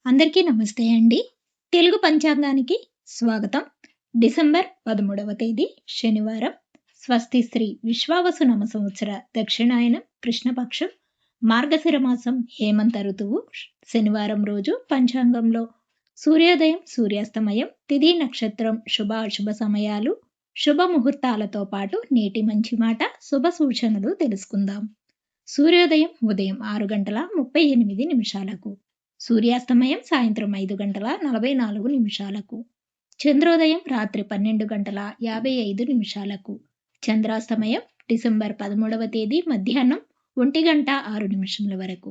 అందరికీ నమస్తే అండి. తెలుగు పంచాంగానికి స్వాగతం. డిసెంబర్ 13వ తేదీ శనివారం. స్వస్తి శ్రీ విశ్వావసు నామ సంవత్సర దక్షిణాయనం కృష్ణపక్షం మార్గశిర మాసం హేమంత ఋతువు శనివారం రోజు పంచాంగంలో సూర్యోదయం సూర్యాస్తమయం తిథి నక్షత్రం శుభ అశుభ సమయాలు శుభ ముహూర్తాలతో పాటు నేటి మంచి మాట శుభ సూచనలు తెలుసుకుందాం. సూర్యోదయం ఉదయం 6:38 సూర్యాస్తమయం సాయంత్రం 5:44 చంద్రోదయం రాత్రి 12:55 చంద్రాస్తమయం డిసెంబర్ 13వ తేదీ మధ్యాహ్నం 1:06 వరకు.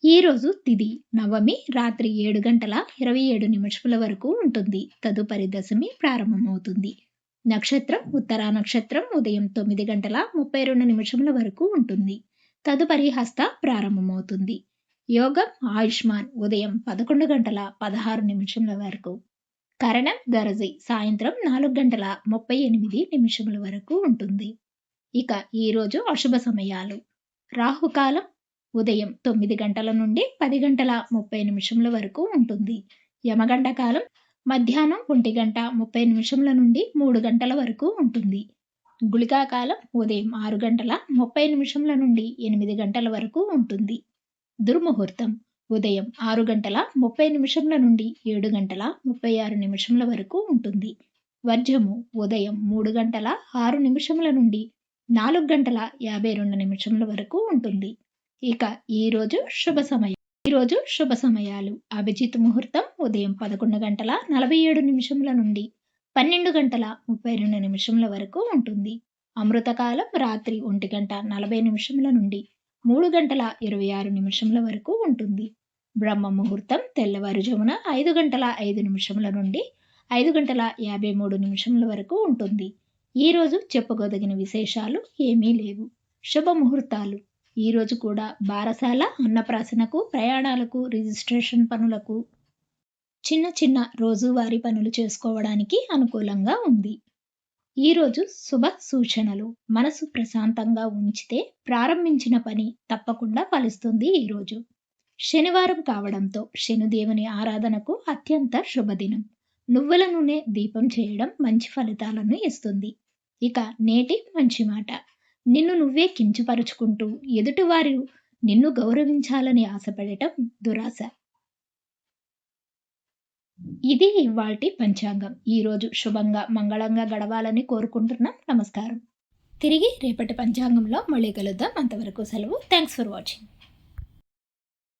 ఈరోజు తిథి నవమి రాత్రి 7:27 వరకు ఉంటుంది. తదుపరి దశమి ప్రారంభమవుతుంది. నక్షత్రం ఉత్తరా నక్షత్రం ఉదయం 9:32 వరకు ఉంటుంది. తదుపరి హస్త ప్రారంభమవుతుంది. యోగం ఆయుష్మాన్ ఉదయం 11:16 వరకు. కరణం గరజి సాయంత్రం 4:38 వరకు ఉంటుంది. ఇక ఈరోజు అశుభ సమయాలు. రాహుకాలం ఉదయం 9 గంటల నుండి 10:30 వరకు ఉంటుంది. యమగండ కాలం మధ్యాహ్నం 1:30 నుండి 3 గంటల వరకు ఉంటుంది. గుళికా కాలం ఉదయం 6:30 నుండి 8 గంటల వరకు ఉంటుంది. దుర్ముహూర్తం ఉదయం 6:30 నుండి 7:36 వరకు ఉంటుంది. వర్జము ఉదయం 3:06 నుండి 4:52 వరకు ఉంటుంది. ఇక ఈరోజు శుభ సమయాలు. అభిజిత్ ముహూర్తం ఉదయం 11:47 నుండి 12:32 వరకు ఉంటుంది. అమృతకాలం రాత్రి 1:40 నుండి 3:26 వరకు ఉంటుంది. బ్రహ్మ ముహూర్తం తెల్లవారుజామున 5:05 నుండి 5:53 వరకు ఉంటుంది. ఈరోజు చెప్పుకోదగిన విశేషాలు ఏమీ లేవు. శుభ ముహూర్తాలు. ఈరోజు కూడా బారసాల అన్నప్రాసనకు ప్రయాణాలకు రిజిస్ట్రేషన్ పనులకు చిన్న చిన్న రోజువారీ పనులు చేసుకోవడానికి అనుకూలంగా ఉంది. ఈరోజు శుభ సూచనలు. మనసు ప్రశాంతంగా ఉంచితే ప్రారంభించిన పని తప్పకుండా ఫలిస్తుంది. ఈరోజు శనివారం కావడంతో శనిదేవుని ఆరాధనకు అత్యంత శుభదినం. నువ్వుల నూనె దీపం చేయడం మంచి ఫలితాలను ఇస్తుంది. ఇక నేటి మంచి మాట. నిన్ను నువ్వే కించపరుచుకుంటూ ఎదుటివారు నిన్ను గౌరవించాలని ఆశపడటం దురాశ. ఇది ఇవాల్టి పంచాంగం. ఈరోజు శుభంగా మంగళంగా గడవాలని కోరుకుంటున్నాం. నమస్కారం. తిరిగి రేపటి పంచాంగంలో మళ్ళీ కలుద్దాం. అంతవరకు సెలవు. Thanks for watching.